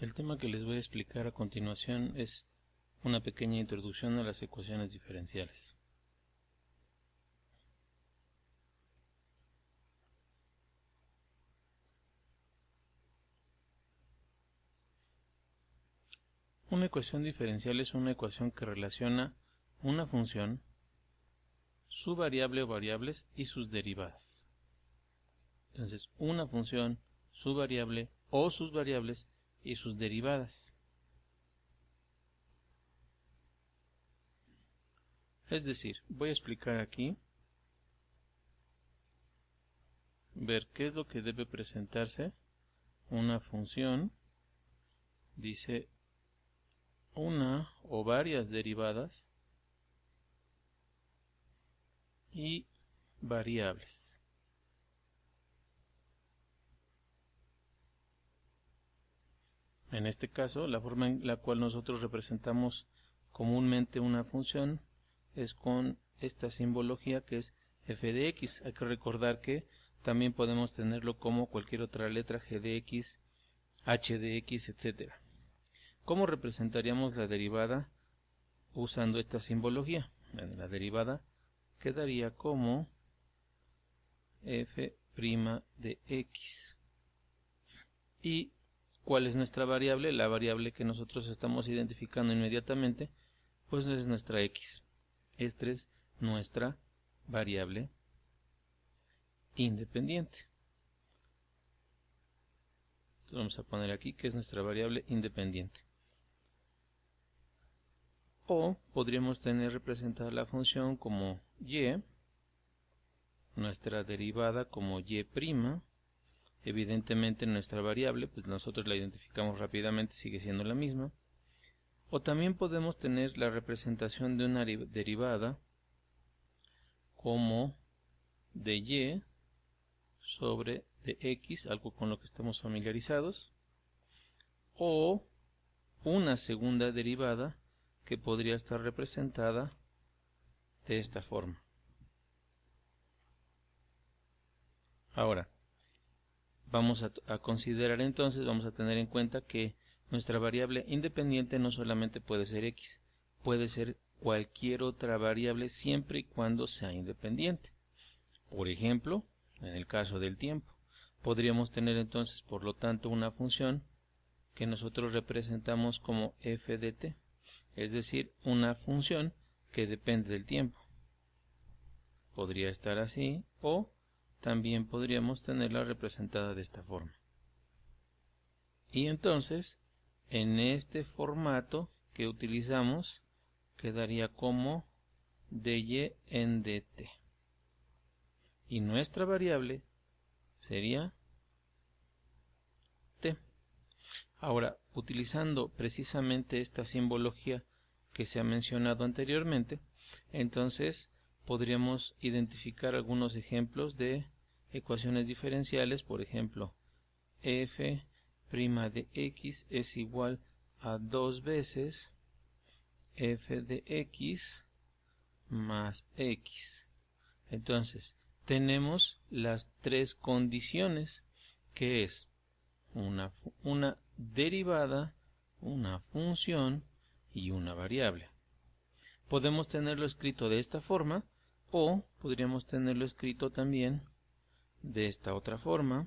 El tema que les voy a explicar a continuación es una pequeña introducción a las ecuaciones diferenciales. Una ecuación diferencial es una ecuación que relaciona una función, su variable o variables y sus derivadas. Entonces, una función, su variable o sus variables y sus derivadas. Es decir, voy a explicar aquí, ver qué es lo que debe presentarse. Una función dice una o varias derivadas y variables. En este caso, la forma en la cual nosotros representamos comúnmente una función es con esta simbología que es f de x. Hay que recordar que también podemos tenerlo como cualquier otra letra, g de x, h de x, etc. ¿Cómo representaríamos la derivada usando esta simbología? La derivada quedaría como f' de x. ¿Y cuál es nuestra variable? La variable que nosotros estamos identificando inmediatamente, pues es nuestra x. Esta es nuestra variable independiente. Entonces vamos a poner aquí que es nuestra variable independiente. O podríamos tener representada la función como y, nuestra derivada como y'. Evidentemente nuestra variable, pues nosotros la identificamos rápidamente, sigue siendo la misma. O también podemos tener la representación de una derivada como de y sobre de x, algo con lo que estamos familiarizados, o una segunda derivada que podría estar representada de esta forma. Ahora, vamos a considerar entonces, vamos a tener en cuenta que nuestra variable independiente no solamente puede ser x, puede ser cualquier otra variable siempre y cuando sea independiente. Por ejemplo, en el caso del tiempo, podríamos tener entonces por lo tanto una función que nosotros representamos como f de t, es decir, una función que depende del tiempo. Podría estar así o también podríamos tenerla representada de esta forma. Y entonces, en este formato que utilizamos, quedaría como dy en dt. Y nuestra variable sería t. Ahora, utilizando precisamente esta simbología que se ha mencionado anteriormente, entonces podríamos identificar algunos ejemplos de ecuaciones diferenciales. Por ejemplo, f' de x es igual a 2 veces f de x más x. Entonces, tenemos las tres condiciones, que es una derivada, una función y una variable. Podemos tenerlo escrito de esta forma o podríamos tenerlo escrito también de esta otra forma.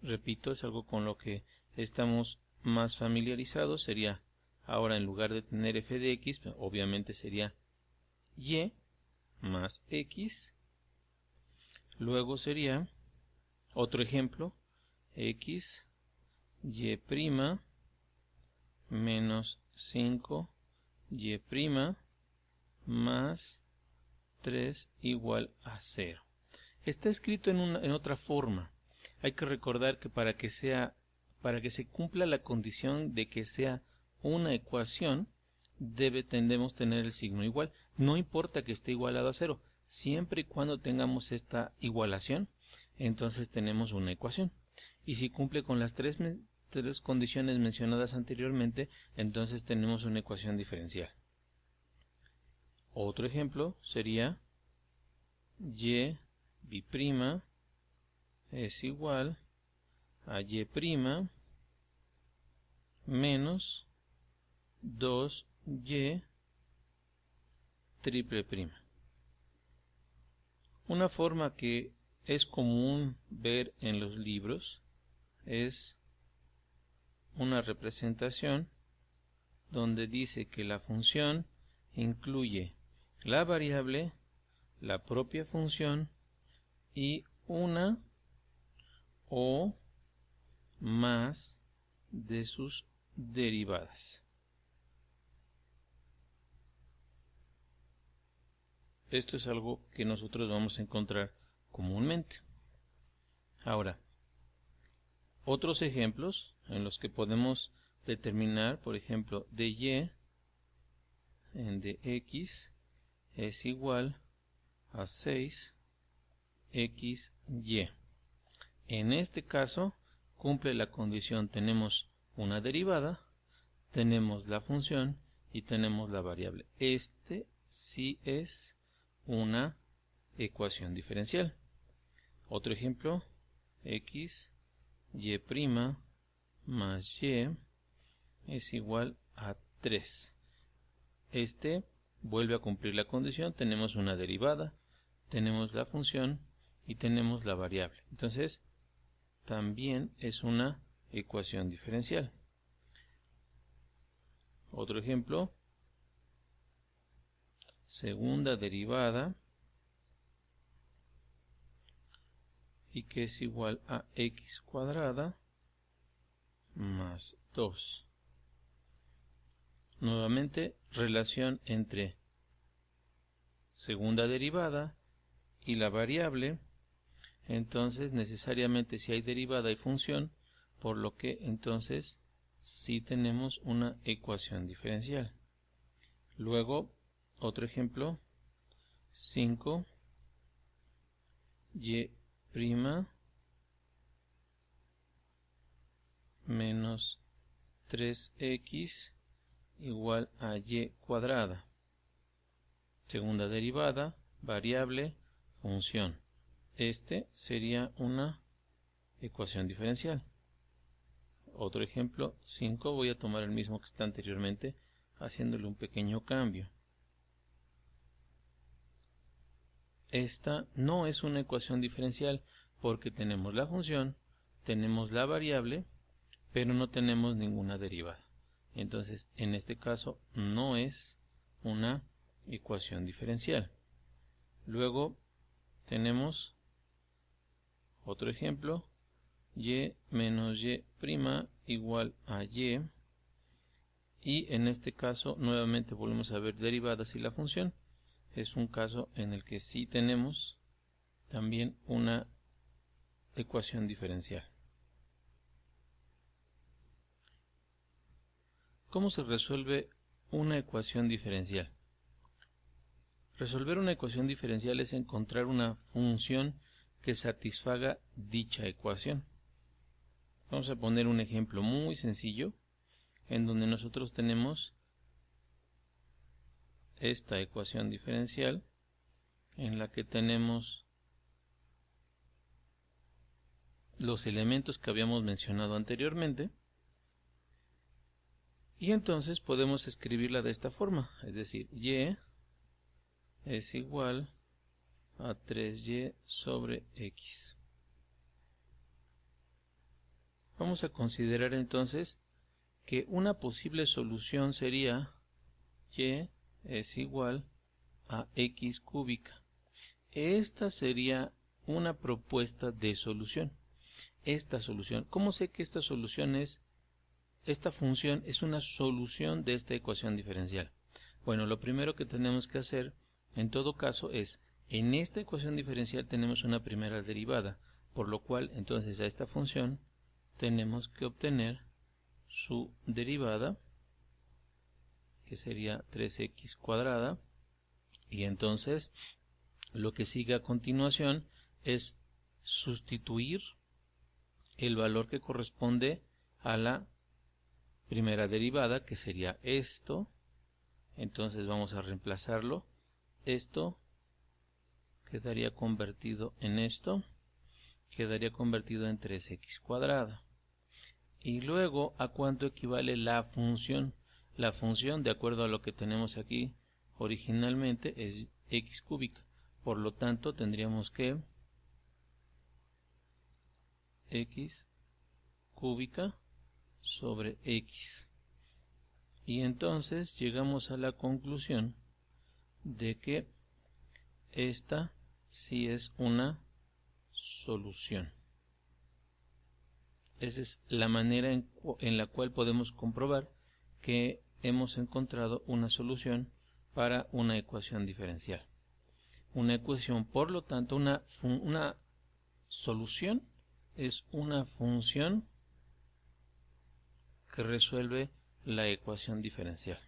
Repito, es algo con lo que estamos más familiarizados. Sería, ahora en lugar de tener f de x, obviamente sería y más x. Luego sería otro ejemplo, x y' menos 5 y' más 3 igual a 0. Está escrito en otra forma. Hay que recordar que para que se cumpla la condición de que sea una ecuación, tendemos tener el signo igual. No importa que esté igualado a 0, siempre y cuando tengamos esta igualación, entonces tenemos una ecuación. Y si cumple con las tres condiciones mencionadas anteriormente, entonces tenemos una ecuación diferencial. Otro ejemplo sería y' es igual a y' menos 2y triple prima. Una forma que es común ver en los libros es una representación donde dice que la función incluye la variable, la propia función y una o más de sus derivadas. Esto es algo que nosotros vamos a encontrar comúnmente. Ahora, otros ejemplos en los que podemos determinar, por ejemplo, de y en de x es igual a 6xy. En este caso cumple la condición, tenemos una derivada, tenemos la función y tenemos la variable. Este sí es una ecuación diferencial. Otro ejemplo, x y' más y es igual a 3. Este vuelve a cumplir la condición, tenemos una derivada, tenemos la función y tenemos la variable. Entonces, también es una ecuación diferencial. Otro ejemplo, segunda derivada y que es igual a x cuadrada más 2. Nuevamente, relación entre segunda derivada y la variable. Entonces, necesariamente si hay derivada y función, por lo que entonces sí tenemos una ecuación diferencial. Luego, otro ejemplo, 5y' menos 3x igual a y cuadrada. Segunda derivada, variable, función. Este sería una ecuación diferencial. Otro ejemplo, 5, voy a tomar el mismo que está anteriormente, haciéndole un pequeño cambio. Esta no es una ecuación diferencial porque tenemos la función, tenemos la variable, pero no tenemos ninguna derivada. Entonces, en este caso, no es una ecuación diferencial. Luego, tenemos otro ejemplo, y menos y' igual a y. Y en este caso, nuevamente volvemos a ver derivadas y la función. Es un caso en el que sí tenemos también una ecuación diferencial. ¿Cómo se resuelve una ecuación diferencial? Resolver una ecuación diferencial es encontrar una función que satisfaga dicha ecuación. Vamos a poner un ejemplo muy sencillo en donde nosotros tenemos esta ecuación diferencial en la que tenemos los elementos que habíamos mencionado anteriormente. Y entonces podemos escribirla de esta forma, es decir, y es igual a 3y sobre x. Vamos a considerar entonces que una posible solución sería y es igual a x cúbica. Esta sería una propuesta de solución. Esta solución, ¿cómo sé que esta solución es? Esta función es una solución de esta ecuación diferencial. Bueno, lo primero que tenemos que hacer en todo caso es, en esta ecuación diferencial tenemos una primera derivada, por lo cual entonces a esta función tenemos que obtener su derivada, que sería 3x cuadrada, y entonces lo que sigue a continuación es sustituir el valor que corresponde a la primera derivada, que sería esto. Entonces vamos a reemplazarlo. Esto quedaría convertido en esto, quedaría convertido en 3x cuadrada. y luego a cuánto equivale la función. La función, de acuerdo a lo que tenemos aquí originalmente, es x cúbica. Por lo tanto, tendríamos que x cúbica sobre x. Y entonces llegamos a la conclusión de que esta sí es una solución. Esa es la manera en la cual podemos comprobar que hemos encontrado una solución para una ecuación diferencial. Una ecuación, por lo tanto, una solución es una función que resuelve la ecuación diferencial.